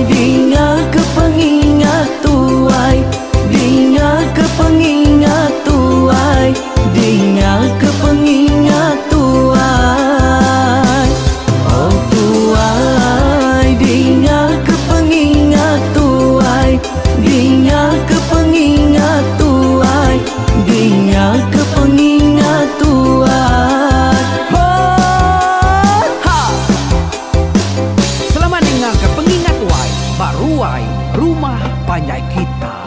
dinga ke pengingat tuai, dinga ke pengingat tuai, dinga ke pengingat tuai. Oh tuai, dinga ke pengingat tuai, dinga ke pengingat tuai, dinga ke pengingat tuai. Oh, ha. Selamat dengar ke pengingat tuai, baruai rumah panjai kita.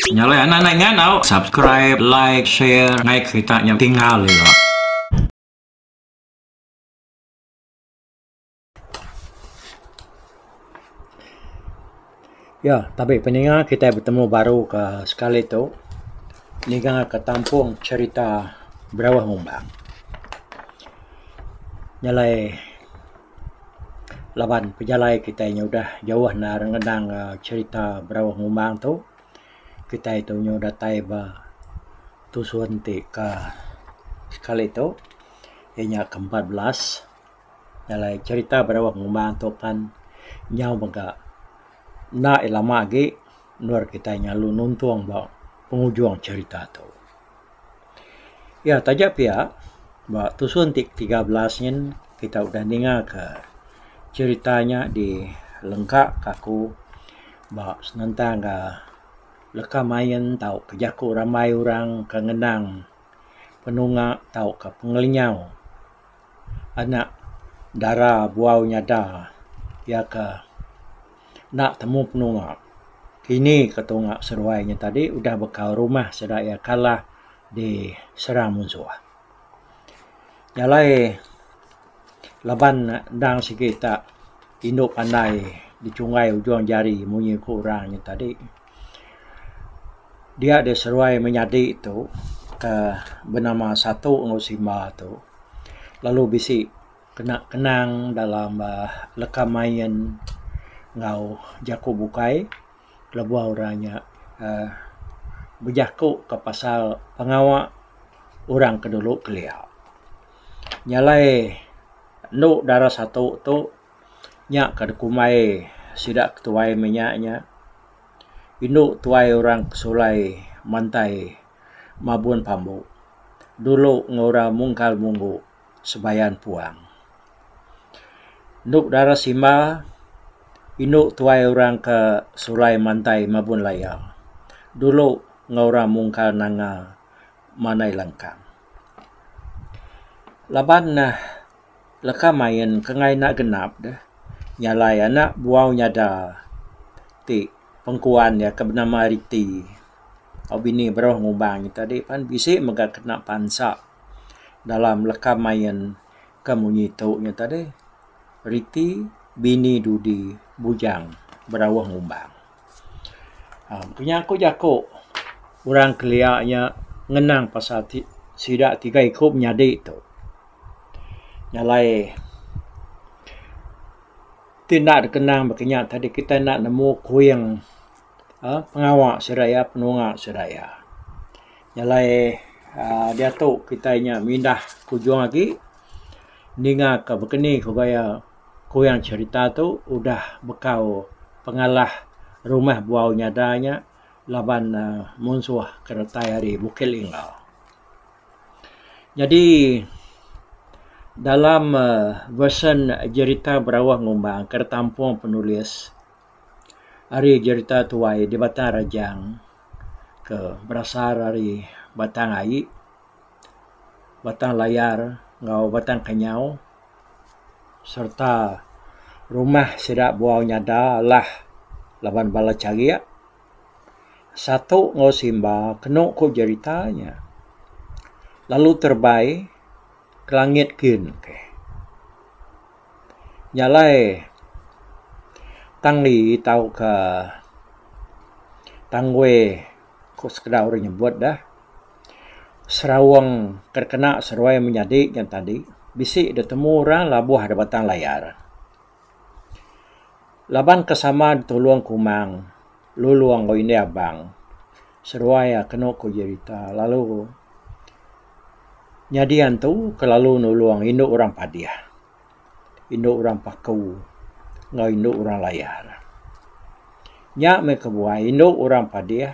Nyala anak-anak ngau subscribe, like, share ngay kita yang tinggal loh. Ya, tapi pendengar kita bertemu baru ke sekali tu. Ni ke tampung cerita Berawah Ngumbang. Nyalai laban pejalai kita yang udah jauh na rengadang cerita Berawah Ngumbang tu. Kita itu udah taiba tu suanti ke sekali tu. Ianya ke-14. Nyalai cerita Berawah Ngumbang tu kan nyau baga na ilama lagi nur kita nyalu nuntuang ba penghujung cerita tu. Ya tajak pia ba tusun 13 nyen kita udah dengar ke ceritanya di lengkap kaku ba senantang ga leka main tau kejaku ramai orang kengenang penunga tau ke pengelinyau anak dara buau nyada ya ke nak temu penunga. Kini ketunga seruainya tadi udah bekal rumah sedaya kalah di serang musuh. Nyalai laban dang sikita induk pandai di cungai ujung jari munyi kurangnya tadi. Dia ada seruai menyadi itu ke bernama satu Ngosimba tu. Lalu bisi kena kenang dalam lekamayan ngau jaku bukai lebuah orangnya berjaku ke pasal pengawak orang kedulu kelia. Nyalai nu darah satu tu nyak ke kumai sidak tuai minyaknya. Induk tuai orang kesulai mantai mabun pambu. Dulu ngora mungkal munggu sebayan puang. Nduk darah simba induk tuai orang ke sulai mantai mabun layar. Dulu ngora mungkal nanga manai langkang. Laban leka main kengai nak genap dah. Nyalai anak buau nyada ti pengkuan ya ke bernama Riti. Bini Berawah Ngumbang tadi pan bisik mega kena pansak dalam leka main kemunyi tu nya tadi. Riti bini Dudi bujang Berawah Ngumbang. Punya aku jaku orang keliaknya ngenang pasal sidak tiga ikut nyadi tu. Nyalai tidak dikenang berkenyak tadi kita nak nemu kuyang pengawak seraya penungak seraya. Nyalai dia tu kita nya mindah kujung lagi ninga ke berkeni ke gaya kuyang cerita tu udah bekau pengalah rumah buau nyadanya laban munsuh keretai hari Bukit Linggau. Jadi dalam version cerita Berawah Ngumbang kertampung penulis hari cerita tuai di Batang Rajang ke berasal dari Batang Ai, Batang Layar, ngau Batang Kenyau serta rumah sidak buau nyada lah laban bala cagia. Satu Ngosimba kenok ko ceritanya. Lalu terbaik ke langit kin. Nyalai tang li tau ke tangwe kok sekedar orang nyebut dah. Serawang terkena seruai menyadik yang tadi. Bisik dia temu orang labuh ada batang layar. Laban kesama ditolong kumang. Luluang kau ini abang. Seruai kena ko jerita. Lalu nyadian tu kelalu nuluang induk orang padiah. Induk orang paku. Ngau induk orang layar. Nyak me kebuai induk orang padiah.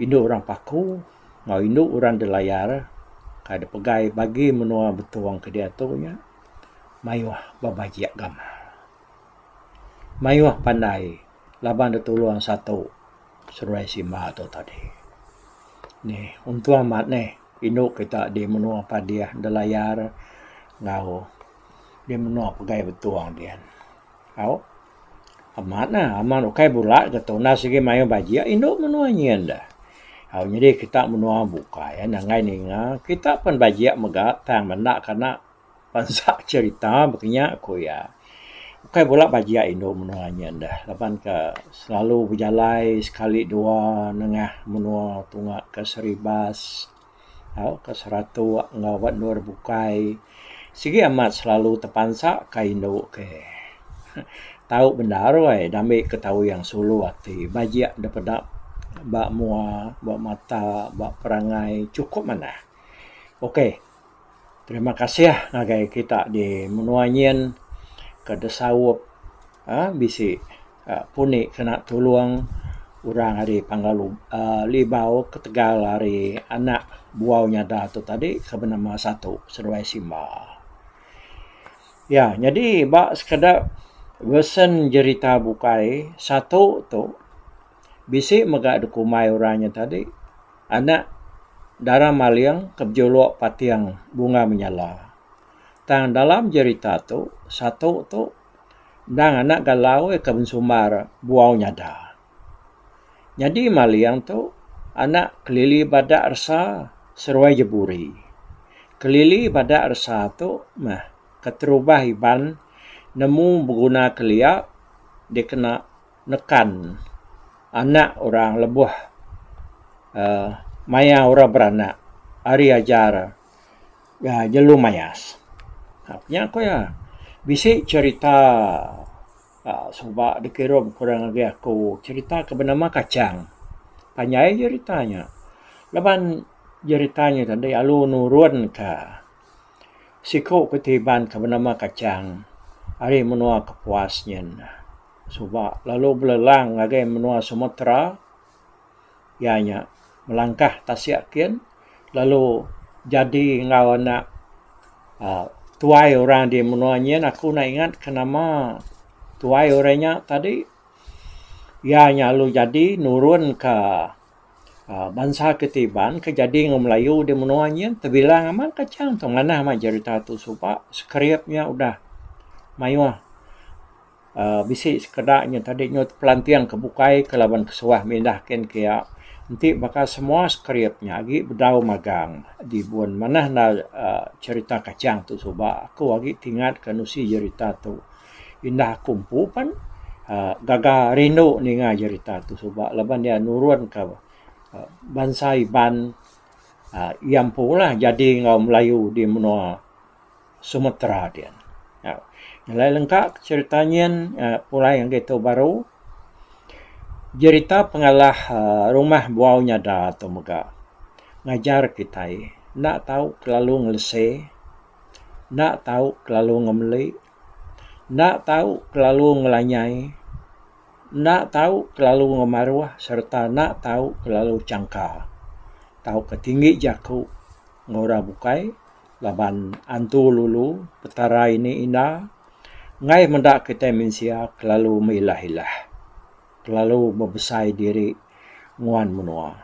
Induk orang paku. Ngau induk orang de layar. Kada pegai bagi menua betuang ke dia tu nya. Mayuah babajiak gama. Mayuah pandai. Laban de tuluang satu. Seruai simba tu tadi. Ni, untuk amat ni. Induk kita di menua padiah de layar. Ngau. Dia menua pegai betuang dia. Kau. Amat nah. Amat ukai bulat. Kata nasi mayu bajiak. Induk menua nyian dah. Jadi kita menua buka ya. Nangai ni kita pun bajiak megak. Tang mendak karena pansak cerita. Begini aku ya. Ukai bulat bajiak induk menua nyian dah. Lepas ke selalu berjalai sekali dua. Nengah menua tunggak ke seribas. Ke seratu ngawat nur bukai. Sigi amat selalu terpansak ke induk ke. Tahu benda roi. Damik ketahu yang sulu hati. Bajiak dapat bak mua, bak mata, bak perangai cukup mana. Okey. Terima kasih ya ngagai kita di menua nyian ke desawup bisi punik kena tuluang orang hari panggalu libau ke Tegal hari anak buau nyada tu tadi ke bernama satu seruai simba. Ya, jadi bak sekedar version cerita bukai satu tu bisi megak dukumai orangnya tadi. Anak darah maliang kebjolok patiang bunga menyala. Tang dalam cerita tu, satu tu, dan anak galau kebun sumar buau nyada. Jadi maliang tu, anak kelili badak rasa seruai jeburi. Kelili badak rasa tu, keterubah iban, nemu berguna keliak, dia kena nekan anak orang lebuh maya orang beranak hari ajar jelu mayas. Punya aku ya bisik cerita sebab dikirim kurang lagi aku cerita ke bernama kacang. Panjai ceritanya. Leban ceritanya tadi alu nurun ke sikuk ketiban ke bernama kacang. Hari menua kepuasnya. Sebab lalu belelang lagi menua Sumatera. Ianya melangkah tasyakin. Lalu jadi ngau anak tuai orang di menua nyen. Aku nak ingat ke nama tuai orangnya tadi. Ianya lalu jadi nurun ke bangsa ketiban. Kejadi ngau Melayu di menua nyen. Terbilang amat kacang. Tu mana amat cerita tu. Sebab skripnya udah mayuah. Bisik sekedaknya tadi nyot pelantiang kebukai kelaban kesuah mindahkan kia nanti bakal semua skripnya lagi berdau magang di buan mana cerita kacang tu sebab aku lagi tinggal ke nusi cerita tu indah kumpu pan gaga rindu ni ngah cerita tu sebab leban dia nurun ke bangsa iban yang pula jadi ngau Melayu di menua Sumatera dia. Yang lengkap ceritanya pula yang gitu baru. Cerita pengalah rumah buau nyada atau mega. Ngajar kita nak tahu kelalu ngelese. Nak tahu kelalu ngemeli. Nak tahu kelalu ngelanyai. Nak tahu kelalu ngemaruah. Serta nak tahu kelalu cangka. Tahu ketinggi jaku. Ngora bukai. Laban antu lulu. Petara ini indah. Ngai mendak kita manusia kelalu meilah-ilah. Kelalu membesai diri nguan menua.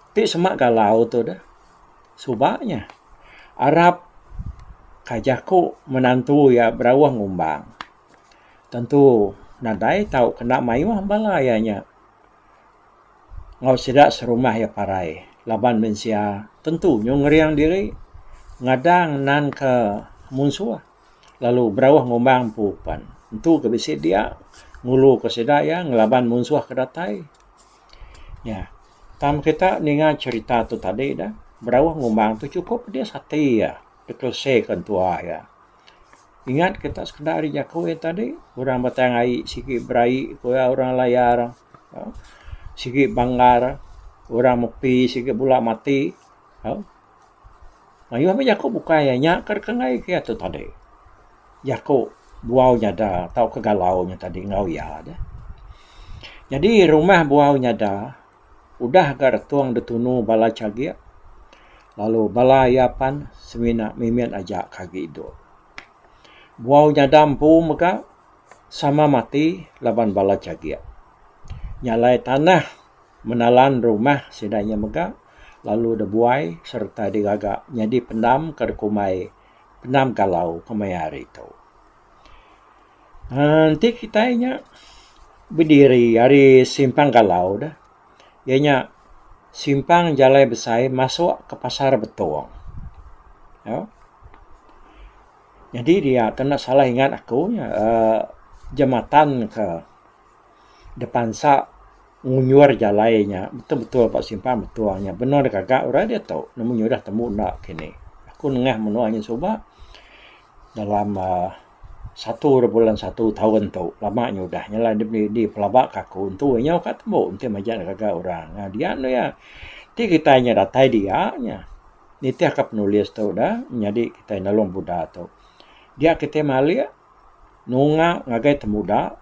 Tapi semak galau tu dah. Subaknya. Arab kajaku menantu ya berawah ngumbang. Tentu nadai tahu kena mayuah balayanya. Ngau sidak serumah ya parai. Laban manusia tentu nyongriang diri. Ngadang nan ke munsuah. Lalu berawah ngombang pupan. Tentu kebisit dia. Ngulu ke sedaya. Ngelaban munsuah ke datai. Ya. Tam kita dengar cerita tu tadi dah. Berawah ngumbang tu cukup dia sati ya. Dia selesaikan tua ya. Ingat kita sekedar hari jaku yang tadi. Orang batang air sikit berai. Orang layar. Sikit banggar. Orang mepi sikit pula mati. Mayu ambil jaku bukan ya. Nyak kerkengai kia tu tadi. Jaku buaunya dah. Tahu kegalaunya tadi ngau ya dah. Jadi rumah buaunya dah. Udah agar tuang detunu bala cagia. Lalu bala yapan semina mimin ajak kaki itu. Buau nyadampu maka sama mati laban bala cagia. Nyalai tanah menalan rumah sedanya maka. Lalu debuai serta digagak. Jadi pendam kerkumai. Pendam galau kumai hari itu. Nanti kita inya berdiri hari simpang galau dah. Ianya simpang Jalai Besai masuk ke pasar Betuang. Ya. Jadi dia kena salah ingat aku jembatan ke depan sa ngunyur jalainya. Betul-betul Pak Simpang Betuangnya. Benar kagak orang dia tahu. Namun sudah temu nak kini. Aku nengah menuanya coba dalam 1 bulan 1 tahun tu lamanya udah nyala di pelabak kaku tu nya ketemu ente majan kagak orang. Nah dia no ya. Ti kita nya datai dia nya. Ni ti akap nulis tu dah jadi kita nalong budak tu. Dia kita malia nunga ngagai temuda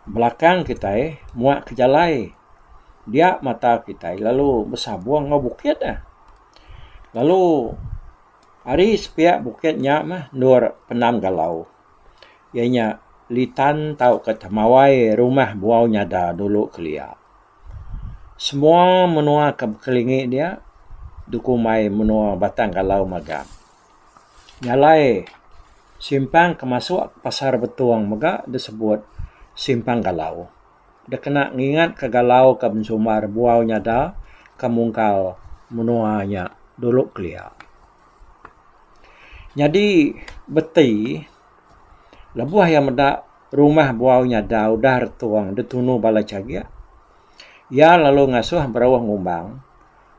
belakang kita muak ke jalai. Dia mata kita lalu besabuang ngau bukit dah. Lalu hari sepiak bukitnya mah nur penam galau. Ianya litan tahu kata mawai rumah buaunya dah dulu kelia. Semua menua ke kelingi dia dukumai menua batang galau magam. Nyalai simpang kemasuk pasar Betuang maga disebut simpang galau. Dia kena ngingat ke galau ke bensumar buaunya dah kemungkal menuanya dulu kelia. Jadi beti lebuah yang mendak rumah buaunya dah udah retuang detunu bala cagia. Ya lalu ngasuh berawah ngumbang.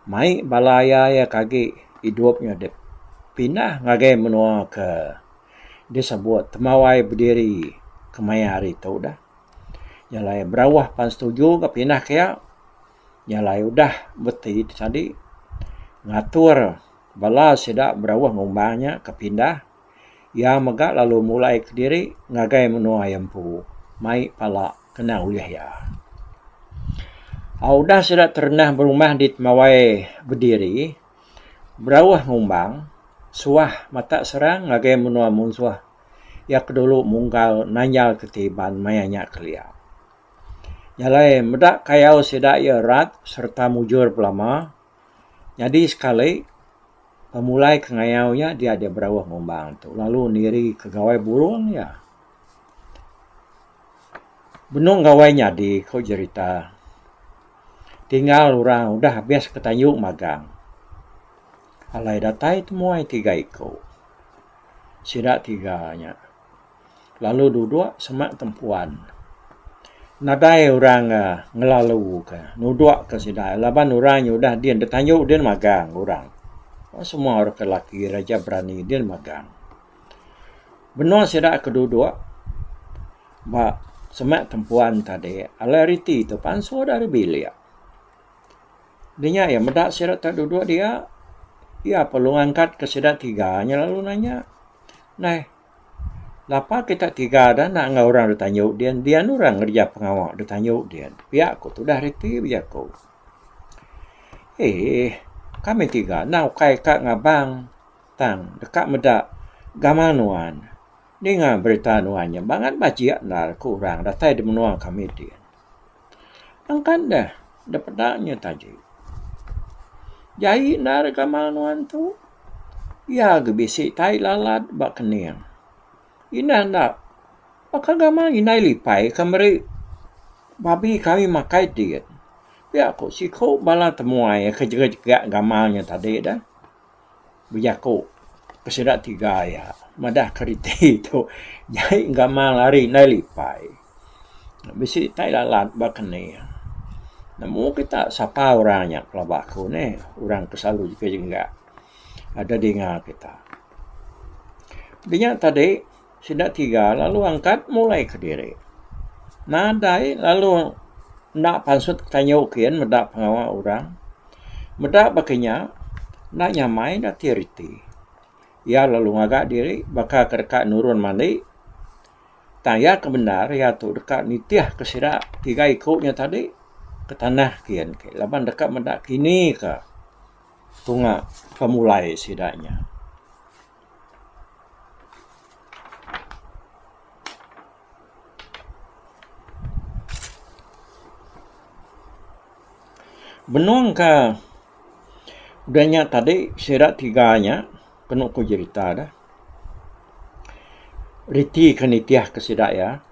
Mai balaya ya kaki hidupnya dep pindah ngagai menua ke disebut temawai berdiri ke mayari tu dah. Nyalai berawah pan setuju ke pindah kaya. Nyalai udah beti tadi ngatur bala sedak berawah ngumbangnya ke pindah. Ya mega lalu mulai ke diri ngagai menua yampu. Mai pala kena uyah ya. Udah sudah terenah berumah di temawai berdiri. Berawah ngumbang. Suah mata serang ngagai menua munsuah. Ya kedulu mungkal nanyal ketiban mayanya kelia. Nyalai medak kayau sedak ya rat serta mujur pelama. Jadi sekali pemulai kengayaunya dia ada berawah ngumbang tu. Lalu niri kegawai burung ya. Benung gawainya di kau cerita. Tinggal orang udah habis ketanyuk magang. Alai datai temuai 3 ikut. Sidak 3-nya. Lalu duduk semak tempuan. Nadai orang ngelalu ke. Nuduk ke sidak. Laban orang udah dia detanyuk dia magang orang. Semua orang lelaki raja berani dia magang. Benar sidak keduduk. Ba semak tempuan tadi. Alariti tu pansu dari bilik. Dia ya medak sidak tak duduk dia. Ya perlu angkat ke sidak 3-nya lalu nanya. Nah, lapa kita 3 dah nak ngau orang ditanyuk dia. Dia orang kerja pengawak ditanyuk dia. Pihak aku tu dah reti biar aku. Kami 3 nau kai kak ngabang tang dekat medak gamanuan dengan berita nuannya bangat bajiak nar kurang datai di menua kami dia. Angkan dah dapatnya tadi. Jai nar gamanuan tu ya gebisi tai lalat bak keniang. Ina nak maka gamang inai lipai kamari babi kami makai dia. Ya aku si kau bala temuai kerja-kerja gamalnya tadi dah. Biar aku kesedak 3 ya. Madah keriti tu. Jadi gamal lari nai lipai. Bisi tai lalat bakani. Namun kita siapa orangnya kalau aku nih, orang kesalu juga ada dengar kita. Dia tadi sudah 3 lalu angkat mulai ke diri. Nadai lalu nak pansut tanya ukian medak pengawal orang. Medak bakinya nak nyamai dah tiriti. Ya lalu ngagak diri bakal kerkat nurun mandi. Tanya kebenar ya tu dekat nitiah kesira 3 ikutnya tadi ke tanah kian ke. Laban dekat medak kini ke tunga pemulai sidaknya. Benuang ka udahnya tadi sirat 3-nya penuh ku cerita dah. Riti kenitiah kesidak ya.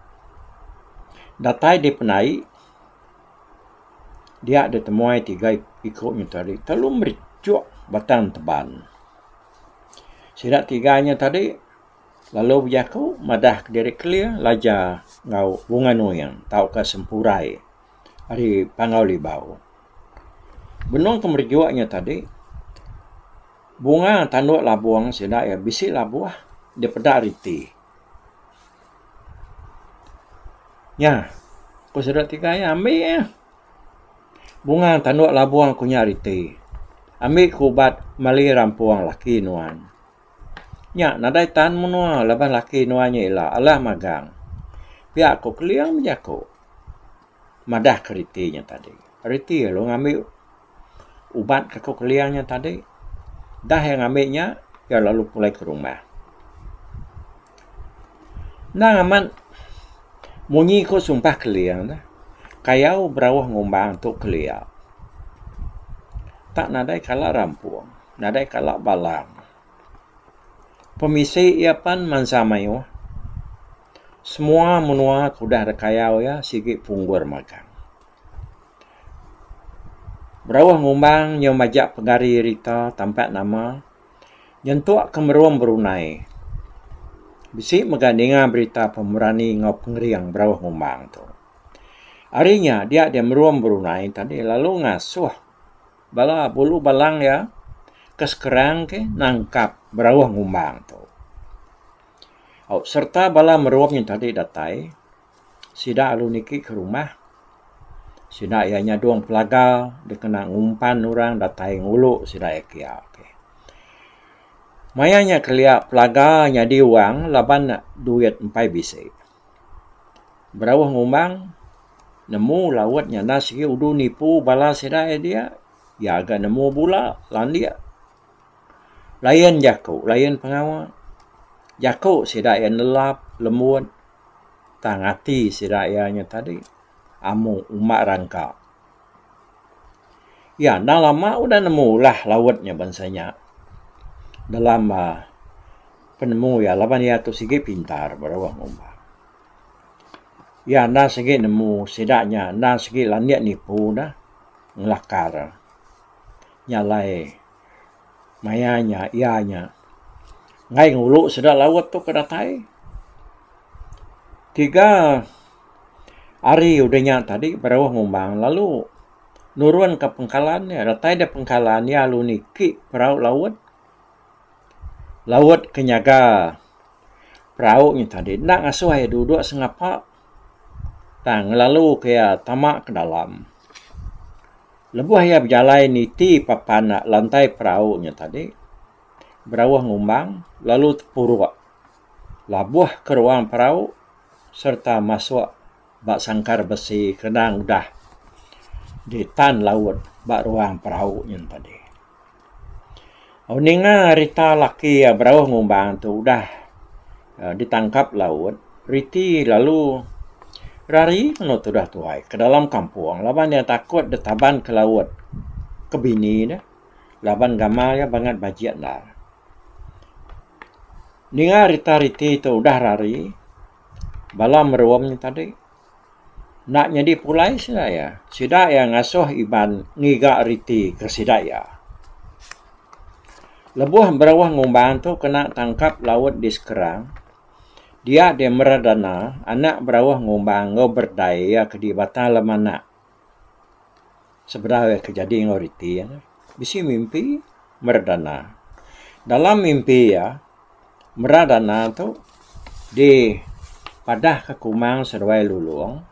Datai di penai dia ada temuai 3 ikutnya tadi. Terlalu mericuk batang teban. Sirat 3-nya tadi lalu berjaku madah diri clear laja ngau bunga noyang tau ka sempurai. Hari pangau libau. Benong kemerjuaknya tadi, bunga tanduk labuang sidak ya bisik labuah dia pedak riti. Ya, ku sudah 3 ya ambil ya. Bunga tanduk labuang kunya riti. Ambil kubat mali rampuang laki nuan. Ya, nadai tan menua laban laki nuannya ilah Allah magang. Pihak ku keliang menjaku. Madah ke ritinya tadi. Riti lo ngambil ubat ke keliangnya tadi. Dah yang ambilnya, ya lalu mulai ke rumah. Nah aman, munyi ko sumpah keliang dah. Kayau berawah ngombang untuk keliang. Tak nadai kalak rampuang, nadai kalak balang. Pemisi ia pan mansamayo. Semua menua kudah rekayau ya, sikit punggur makan. Berawah ngumbang yang majak pegari rita tempat nama nyentuak kemeruang Brunei. Bisik megandingan berita pemberani ngau pengeriang berawah ngumbang tu. Harinya dia meruang Brunei tadi lalu ngasuh bala bulu balang ya keskerang ke nangkap berawah ngumbang tu. Serta bala meruangnya tadi datai sida aluniki ke rumah. Sida ianya doang pelagal, dia kena ngumpan orang datai nguluk sida kia. Okay. Mayanya keliak pelagalnya di uang laban duit 4 bisik. Berawah ngumbang, nemu lawatnya nasi udu nipu bala sida dia, ya agak nemu bula lan dia. Layan jaku, layan pengawal. Jaku sida yang nelap, lemut, tangati sida ianya tadi. Amu umat rangka. Ya, dah lama udah nemu lah lawatnya bansanya. Dalam penemu ya, laban ya tu sikit pintar berawah ngumbang. Ya, dah sikit nemu sedaknya, dah sikit landiak nipu dah. Ngelakar. Nyalai. Mayanya, ianya. Ngai nguluk sedak lawat tu kedatai. 3 hari udahnya tadi berawah ngumbang lalu nurun ke pengkalan ya datai ada pengkalan ya lalu niki perahu laut kenyaga perahu ni tadi nak ngasuh ya duduk sengapa tang lalu kayak tamak ke dalam lebuh ya berjalan niti papan lantai perahu ni tadi berawah ngumbang lalu tepuruk labuh ke ruang perahu serta masuk bak sangkar besi kenang dah di tan laut bak ruang perahu yang tadi. Ninga rita laki ya berawah ngumbang tu dah ditangkap laut. Riti lalu rari kena tu dah tuai ke dalam kampung. Laban dia takut detaban ke laut ke bini dah. Laban gamal ya banget bajian dah. Ninga rita riti tu dah rari bala meruamnya tadi. Nak jadi pulai saya. Sida yang ngasuh iban ngigak riti ke sida ya. Lebuh berawah ngumbang tu kena tangkap laut di sekerang. Dia meradana anak berawah ngumbang ngau berdaya ke di batang lemana. sebenarnya kejadian ngoriti ya. Bisi mimpi Merdana. Dalam mimpi ya, Merdana tu di padah ke Kumang Serwai Luluang.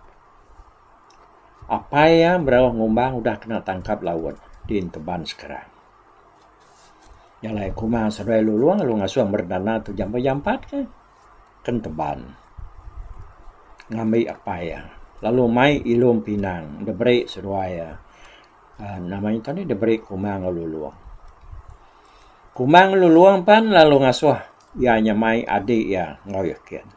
Apa ya berawah ngumbang udah kena tangkap lawan di Teban sekarang. Yang Kumang Serwai Luluang lalu ngasuh Merdana tu jampat kan Teban. Ngambil apa ya. Lalu mai Ilum Pinang, diberi Serwai namanya tadi diberi Kumang Luluang. Kumang Luluang pan lalu ngasuh ya nyamai adik ya ngoyakian.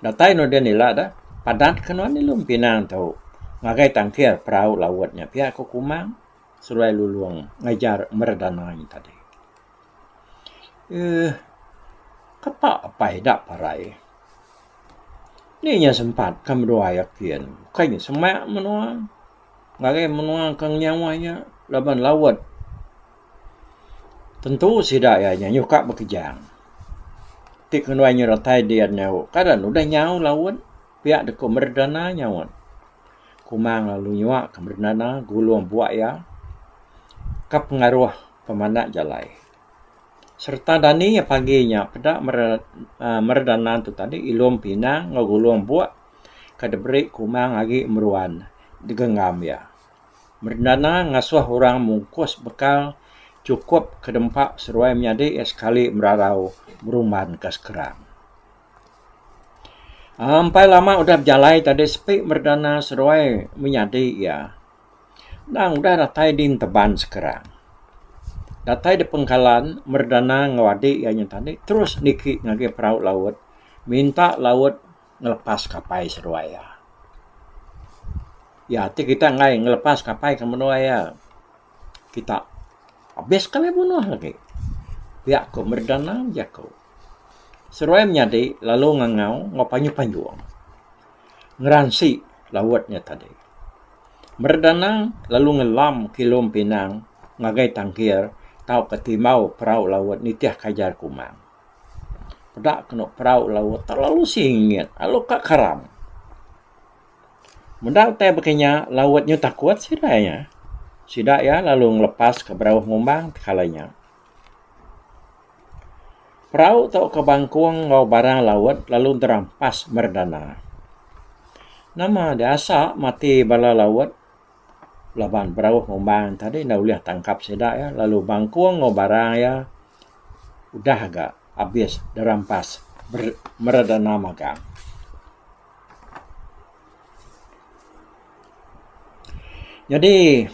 Datai no dia nila dah padat kenuan Ilum Pinang tahu ngagai tangkir perahu lawatnya pihak ko Kumang Serwai Luluang ngajar Merdana ini tadi. Kepak apa dak parai. Ni nya sempat kam dua yakin. Kayaknya semak menua. Ngagai menua kang nyawanya laban lawat. Tentu sidak ya nyuka bekejang. Tik kenuanya ratai dia nyaw. Kadang udah nyaw lawat. Pihak deko Merdana nyawat. Kumang lalu nyuak ke Merdana guluang buat ya. Kap pengaruh pemanak jalai. Serta dani ya paginya pada Merdana tu tadi Ilum Pinang ngaguluang buat kadebrik Kumang lagi meruan digenggam ya. Merdana ngasuh orang mungkus bekal cukup kedempak Serwai menjadi sekali merarau beruman ke sekerang. Sampai lama udah berjalai tadi sepi Merdana Serwai menjadi ya. Nang udah datai di Teban sekerang. Datai di Pengkalan, Merdana ngawadi yang tadi terus niki ngage perahu laut, minta laut ngelepas kapai Serwai ya. Ya, kita ngai ngelepas kapai ke menua ya. Kita habis kali bunuh lagi. Pihak ko Merdana jako. Serwai menjadi lalu ngangau ngopanyu-panyuang. Ngeransi lautnya tadi. Merdana lalu ngelam Ilum Pinang ngagai tangkir tau ketimau perahu laut nitiah kajar Kumang. Pedak kena perahu laut terlalu singit, lalu kak karam. Mendak teh bekenya lautnya tak kuat sidaknya. Sidak ya lalu ngelepas ke perahu ngumbang kalanya. Perahu tau ke bangkuang ngau barang laut lalu terampas Merdana. Nama biasa mati bala laut. Laban perahu ngumbang tadi nak boleh tangkap sedak ya. Lalu bangkuang ngau barang ya. Udah agak habis dirampas Merdana magang. Jadi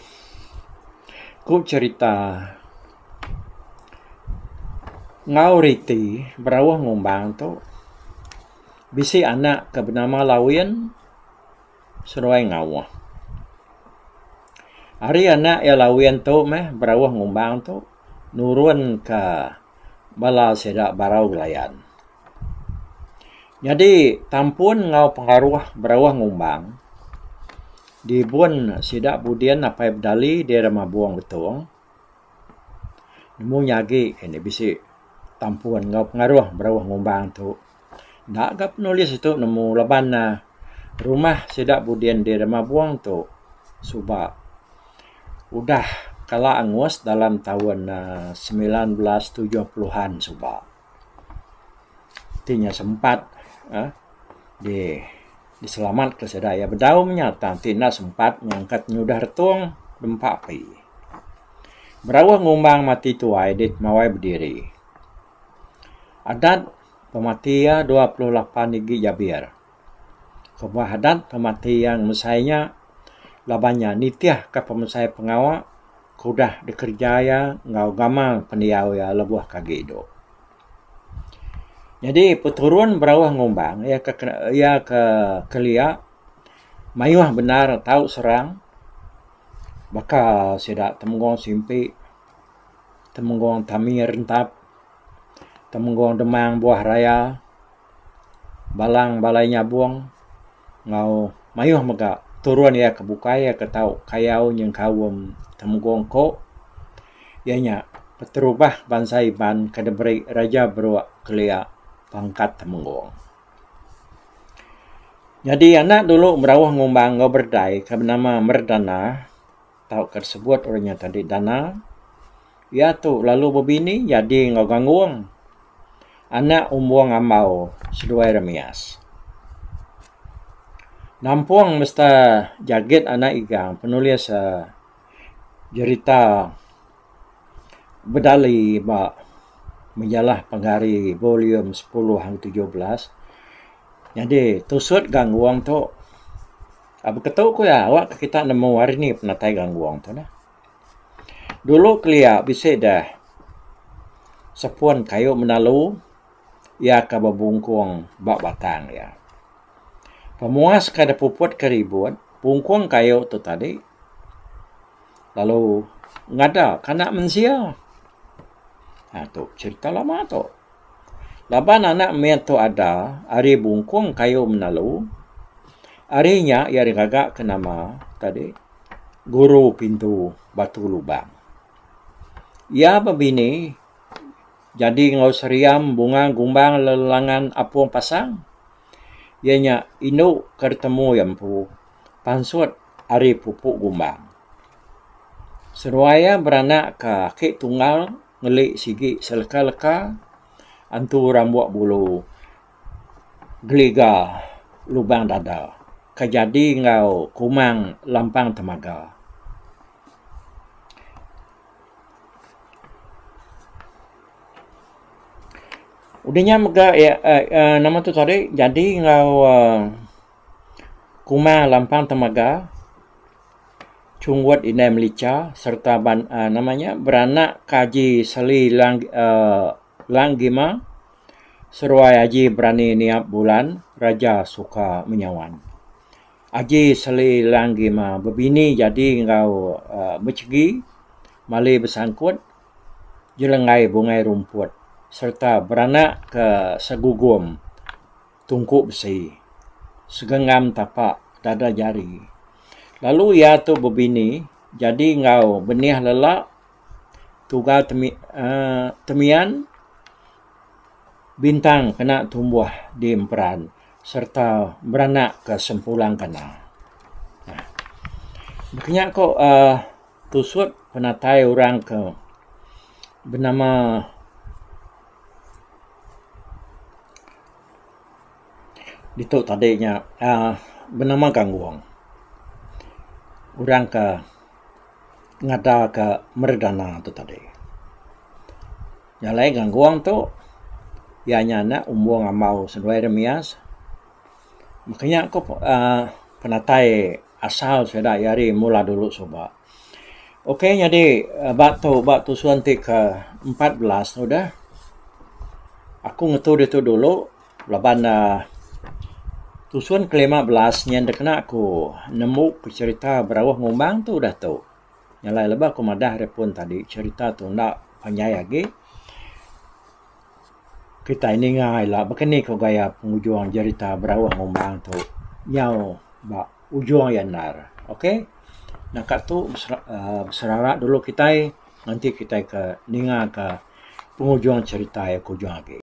ku cerita ngau riti berawah ngumbang tu bisi anak ke bernama Lawian Serwai ngawah. Hari anak ya Lawian tu berawah ngumbang tu nurun ke bala sedak barau gelayan. Jadi tampun ngau pengaruh berawah ngumbang di bun sidak budian apa berdali di ramah buang betul. Nemu nyagi ini bisi tampun ngau pengaruh berawah ngumbang tu. Nak gap nulis itu nemu laban rumah sidak budian di ramah buang tu. Subak udah kala angus dalam tahun 1970-an subak. Tinya sempat diselamat ke sedaya berdau menyata tina sempat nyangkat nyudah retung dempak pi. Berawah ngumbang mati tuai dit mawai berdiri. Adat pematian 28 Igi Jabir. Kebah adat pematian mesainya labannya nitiah ke pemusai pengawak kudah dikerjaya ngau gamal pendiau ya lebuah kagido. Jadi peturun berawah ngumbang ya ke kelia mayuah benar tahu serang bakal sidak temenggong simpi temenggong tami rentap temenggong demang buah raya balang balainya buang ngau mayuah mega turun ya kebuka ya ketau kayau yang kawum temenggong ko ianya peterubah bansai ban kadebri raja beruak kelia pangkat temenggong. Jadi anak dulu berawah ngumbang ngau berdai ke bernama Merdana tahu tersebut orangnya tadi dana. Ya tu lalu berbini jadi ngau gangguang. Anak umbuang amau seduai remias. Nampuang mesta jaget anak igang penulis cerita berdali ba menjalah penggari volume 10 hang 17. Jadi tusut gangguang tu. Apa ketuk ko ya awak kita nemu hari ni penatai gangguang tu nah. Dulu kelia bisa dah sepuan kayu menalu ya ka babungkuang bak batang ya. Pemuas kada puput keribut bungkuang kayu tu tadi. Lalu ngada kanak mensia. Ha tu cerita lama tu. Laban anak mian tu ada ari bungkuang kayu menalu. Arinya ia digagak ke nama tadi guru pintu batu lubang. Ia berbini jadi ngau seriam bunga gumbang lelangan apuang pasang. Ianya inu ketemu yang pu pansut ari pupuk gumbang. Seruaya beranak ke kek tunggal ngelik sigi seleka-leka antu rambut bulu geliga lubang dada. Kejadi ngau kumang lampang temaga. Udahnya mega nama tu tadi jadi ngau kumang lampang temaga cungwat inai melica serta namanya beranak kaji seli langgima seruai aji berani niap bulan raja suka menyawan. Aji seli langgima berbini jadi ngau bercegi malai bersangkut jelengai bungai rumput serta beranak ke segugum tungkuk besi segengam tapak dada jari. Lalu ia tu berbini jadi ngau benih lelak tugal temian bintang kena tumbuh di emperan serta beranak ke sempulang kena. Makanya kok tusut penatai orang ke bernama itu tadinya bernama gangguang. Orang ke ngada ke merdana tu tadi. Nyalai gangguang tu ianya nak umbuang amau seduai remias. Makanya aku penatai asal sudah yari mula dulu coba. Okey, jadi bak tu suanti ke 14 sudah. Aku ngetu itu dulu laban tusuan ke-15 yang dekena aku nemu cerita berawah ngumbang tu dah tu. Nyalai lebah aku madah repun tadi cerita tu nak panjai lagi. Kita ini ngai lah begini kau gaya pengujuan cerita berawah ngumbang tu. Nyau bak ujung yang nar. Okey. Nak tu berserarak dulu kita nanti kita ke ninga ke pengujuan cerita yang kujung lagi.